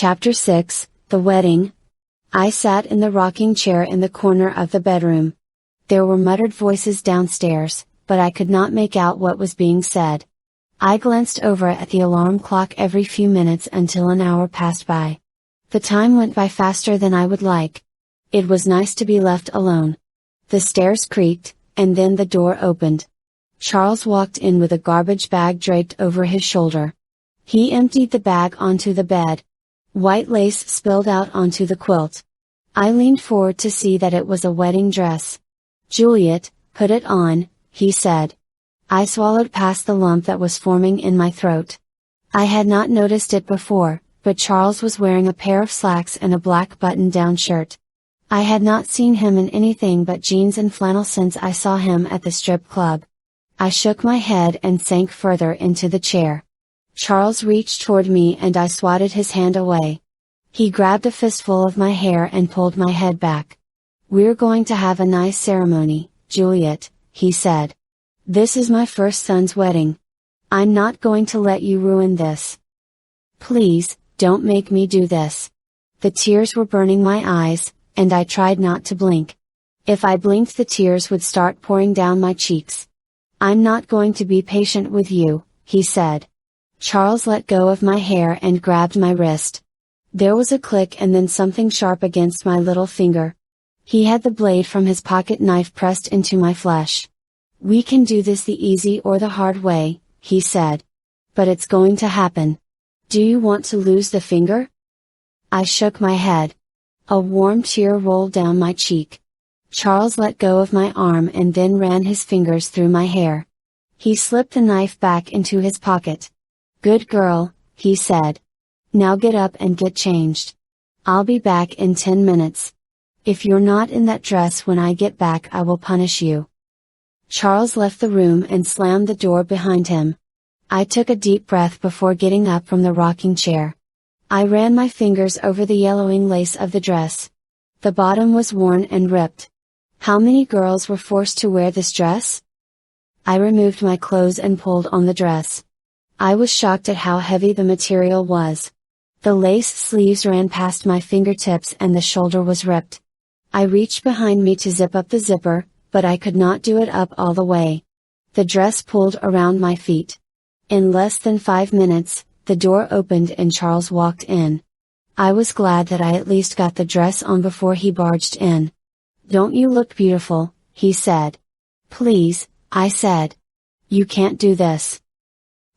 Chapter 6, The Wedding. I sat in the rocking chair in the corner of the bedroom. There were muttered voices downstairs, but I could not make out what was being said. I glanced over at the alarm clock every few minutes until an hour passed by. The time went by faster than I would like. It was nice to be left alone. The stairs creaked, and then the door opened. Charles walked in with a garbage bag draped over his shoulder. He emptied the bag onto the bed. White lace spilled out onto the quilt. I leaned forward to see that it was a wedding dress. "Juliet, put it on," he said. I swallowed past the lump that was forming in my throat. I had not noticed it before, but Charles was wearing a pair of slacks and a black button-down shirt. I had not seen him in anything but jeans and flannel since I saw him at the strip club. I shook my head and sank further into the chair. Charles reached toward me and I swatted his hand away. He grabbed a fistful of my hair and pulled my head back. "We're going to have a nice ceremony, Juliet," he said. "This is my first son's wedding. I'm not going to let you ruin this. Please, don't make me do this." The tears were burning my eyes, and I tried not to blink. If I blinked, the tears would start pouring down my cheeks. "I'm not going to be patient with you," he said. Charles let go of my hair and grabbed my wrist. There was a click and then something sharp against my little finger. He had the blade from his pocket knife pressed into my flesh. "We can do this the easy or the hard way," he said. "But it's going to happen. Do you want to lose the finger?" I shook my head. A warm tear rolled down my cheek. Charles let go of my arm and then ran his fingers through my hair. He slipped the knife back into his pocket. "Good girl," he said. "Now get up and get changed. I'll be back in 10 minutes. If you're not in that dress when I get back, I will punish you." Charles left the room and slammed the door behind him. I took a deep breath before getting up from the rocking chair. I ran my fingers over the yellowing lace of the dress. The bottom was worn and ripped. How many girls were forced to wear this dress? I removed my clothes and pulled on the dress. I was shocked at how heavy the material was. The lace sleeves ran past my fingertips and the shoulder was ripped. I reached behind me to zip up the zipper, but I could not do it up all the way. The dress pulled around my feet. In less than 5 minutes, the door opened and Charles walked in. I was glad that I at least got the dress on before he barged in. "Don't you look beautiful?" he said. "Please," I said. "You can't do this.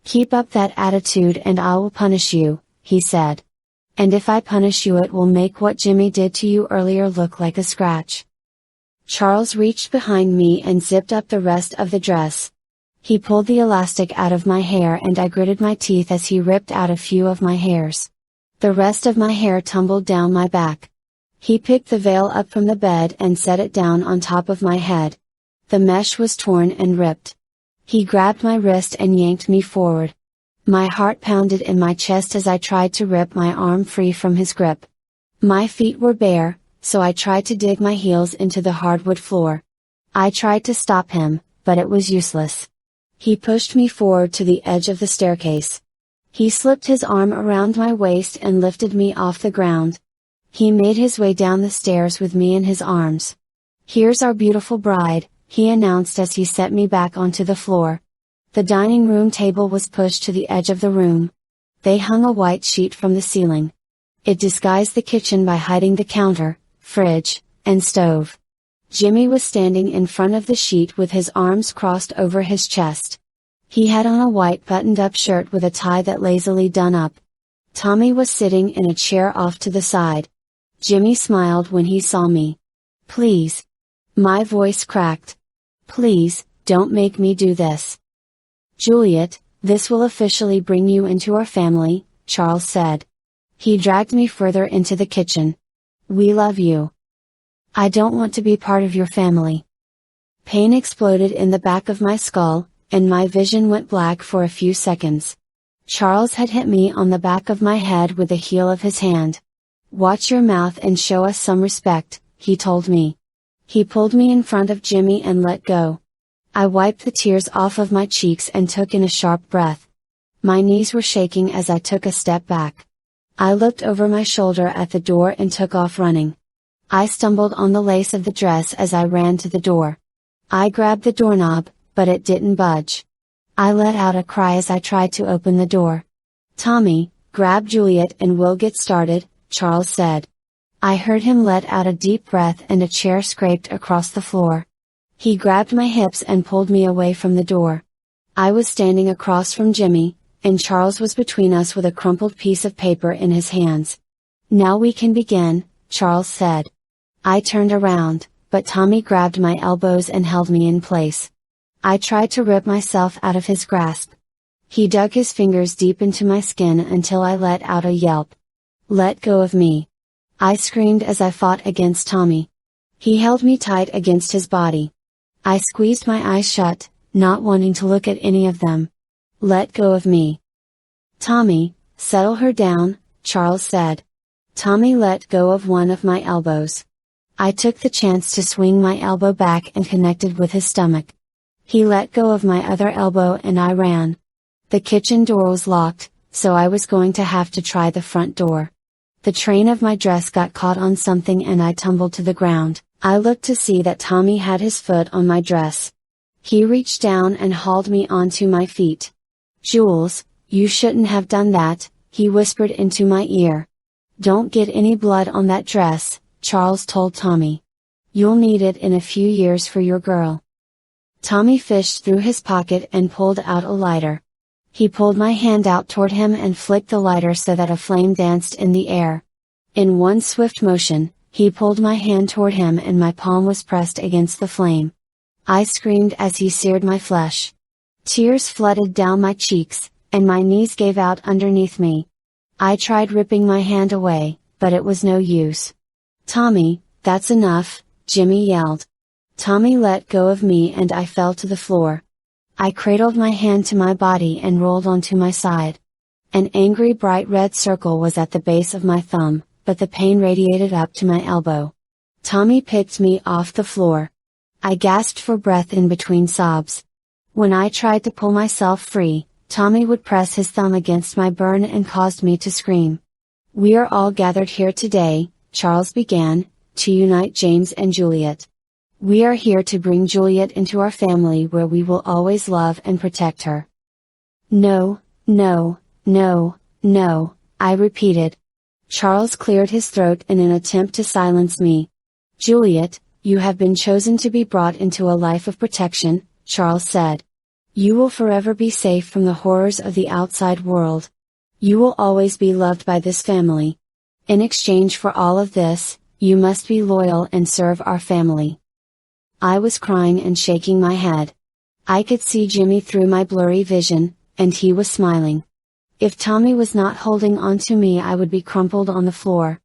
Keep up that attitude and I will punish you," he said. "And if I punish you, it will make what Jimmy did to you earlier look like a scratch." Charles reached behind me and zipped up the rest of the dress. He pulled the elastic out of my hair and I gritted my teeth as he ripped out a few of my hairs. The rest of my hair tumbled down my back. He picked the veil up from the bed and set it down on top of my head. The mesh was torn and ripped. He grabbed my wrist and yanked me forward. My heart pounded in my chest as I tried to rip my arm free from his grip. My feet were bare, so I tried to dig my heels into the hardwood floor. I tried to stop him, but it was useless. He pushed me forward to the edge of the staircase. He slipped his arm around my waist and lifted me off the ground. He made his way down the stairs with me in his arms. "Here's our beautiful bride," he announced as he set me back onto the floor. The dining room table was pushed to the edge of the room. They hung a white sheet from the ceiling. It disguised the kitchen by hiding the counter, fridge, and stove. Jimmy was standing in front of the sheet with his arms crossed over his chest. He had on a white buttoned-up shirt with a tie that lazily done up. Tommy was sitting in a chair off to the side. Jimmy smiled when he saw me. "Please." My voice cracked. "Please, don't make me do this. Juliet, this will officially bring you into our family," Charles said. He dragged me further into the kitchen. "We love you." "I don't want to be part of your family." Pain exploded in the back of my skull, and my vision went black for a few seconds. Charles had hit me on the back of my head with the heel of his hand. "Watch your mouth and show us some respect," he told me. He pulled me in front of Jimmy and let go. I wiped the tears off of my cheeks and took in a sharp breath. My knees were shaking as I took a step back. I looked over my shoulder at the door and took off running. I stumbled on the lace of the dress as I ran to the door. I grabbed the doorknob, but it didn't budge. I let out a cry as I tried to open the door. "Tommy, grab Juliet and we'll get started," Charles said. I heard him let out a deep breath and a chair scraped across the floor. He grabbed my hips and pulled me away from the door. I was standing across from Jimmy, and Charles was between us with a crumpled piece of paper in his hands. "Now we can begin," Charles said. I turned around, but Tommy grabbed my elbows and held me in place. I tried to rip myself out of his grasp. He dug his fingers deep into my skin until I let out a yelp. "Let go of me!" I screamed as I fought against Tommy. He held me tight against his body. I squeezed my eyes shut, not wanting to look at any of them. "Let go of me!" "Tommy, settle her down," Charles said. Tommy let go of one of my elbows. I took the chance to swing my elbow back and connected with his stomach. He let go of my other elbow and I ran. The kitchen door was locked, so I was going to have to try the front door. The train of my dress got caught on something and I tumbled to the ground. I looked to see that Tommy had his foot on my dress. He reached down and hauled me onto my feet. "Jules, you shouldn't have done that," he whispered into my ear. "Don't get any blood on that dress," Charles told Tommy. "You'll need it in a few years for your girl." Tommy fished through his pocket and pulled out a lighter. He pulled my hand out toward him and flicked the lighter so that a flame danced in the air. In one swift motion, he pulled my hand toward him and my palm was pressed against the flame. I screamed as he seared my flesh. Tears flooded down my cheeks, and my knees gave out underneath me. I tried ripping my hand away, but it was no use. "Tommy, that's enough," Jimmy yelled. Tommy let go of me and I fell to the floor. I cradled my hand to my body and rolled onto my side. An angry bright red circle was at the base of my thumb, but the pain radiated up to my elbow. Tommy picked me off the floor. I gasped for breath in between sobs. When I tried to pull myself free, Tommy would press his thumb against my burn and caused me to scream. "We are all gathered here today," Charles began, "to unite James and Juliet. We are here to bring Juliet into our family where we will always love and protect her." "No, no, no, no," I repeated. Charles cleared his throat in an attempt to silence me. "Juliet, you have been chosen to be brought into a life of protection," Charles said. "You will forever be safe from the horrors of the outside world. You will always be loved by this family. In exchange for all of this, you must be loyal and serve our family." I was crying and shaking my head. I could see Jimmy through my blurry vision, and he was smiling. If Tommy was not holding on to me, I would be crumpled on the floor.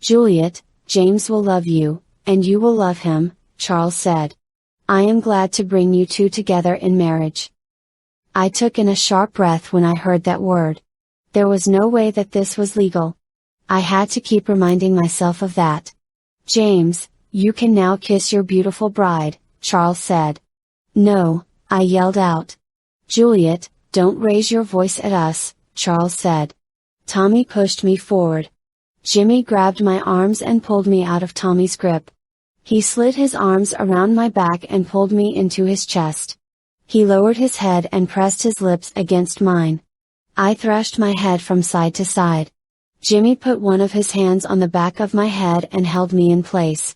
"Juliet, James will love you, and you will love him," Charles said. "I am glad to bring you two together in marriage." I took in a sharp breath when I heard that word. There was no way that this was legal. I had to keep reminding myself of that. "James, you can now kiss your beautiful bride," Charles said. "No," I yelled out. "Juliet, don't raise your voice at us," Charles said. Tommy pushed me forward. Jimmy grabbed my arms and pulled me out of Tommy's grip. He slid his arms around my back and pulled me into his chest. He lowered his head and pressed his lips against mine. I thrashed my head from side to side. Jimmy put one of his hands on the back of my head and held me in place.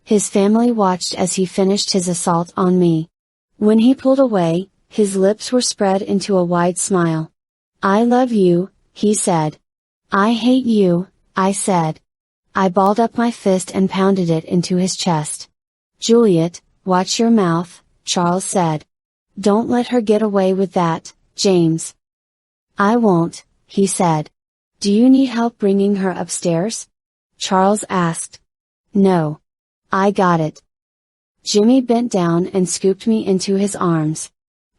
His family watched as he finished his assault on me. When he pulled away, his lips were spread into a wide smile. "I love you," he said. "I hate you," I said. I balled up my fist and pounded it into his chest. "Juliet, watch your mouth," Charles said. "Don't let her get away with that, James." "I won't," he said. "Do you need help bringing her upstairs?" Charles asked. "No. I got it." Jimmy bent down and scooped me into his arms.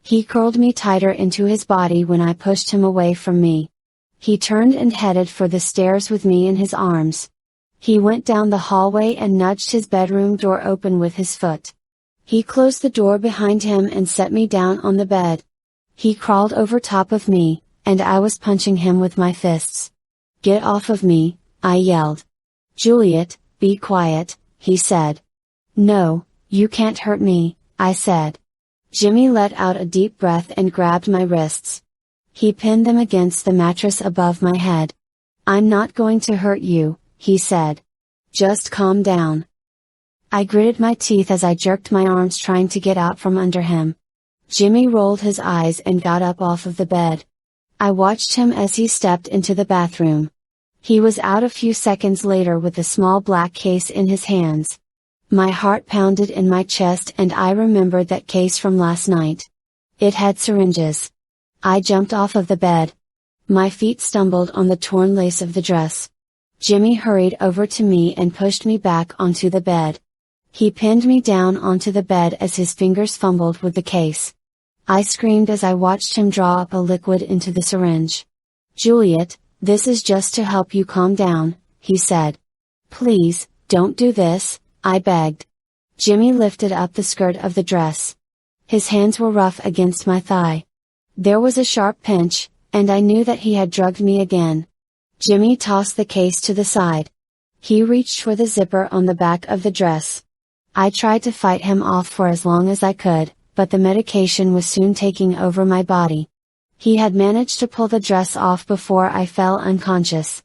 He curled me tighter into his body when I pushed him away from me. He turned and headed for the stairs with me in his arms. He went down the hallway and nudged his bedroom door open with his foot. He closed the door behind him and set me down on the bed. He crawled over top of me, and I was punching him with my fists. Get off of me, I yelled. Juliet, be quiet, he said. No, you can't hurt me, I said. Jimmy let out a deep breath and grabbed my wrists. He pinned them against the mattress above my head. I'm not going to hurt you, he said. Just calm down. I gritted my teeth as I jerked my arms trying to get out from under him. Jimmy rolled his eyes and got up off of the bed. I watched him as he stepped into the bathroom. He was out a few seconds later with a small black case in his hands. My heart pounded in my chest and I remembered that case from last night. It had syringes. I jumped off of the bed. My feet stumbled on the torn lace of the dress. Jimmy hurried over to me and pushed me back onto the bed. He pinned me down onto the bed as his fingers fumbled with the case. I screamed as I watched him draw up a liquid into the syringe. Juliet, this is just to help you calm down, he said. Please, don't do this, I begged. Jimmy lifted up the skirt of the dress. His hands were rough against my thigh. There was a sharp pinch, and I knew that he had drugged me again. Jimmy tossed the case to the side. He reached for the zipper on the back of the dress. I tried to fight him off for as long as I could, but the medication was soon taking over my body. He had managed to pull the dress off before I fell unconscious.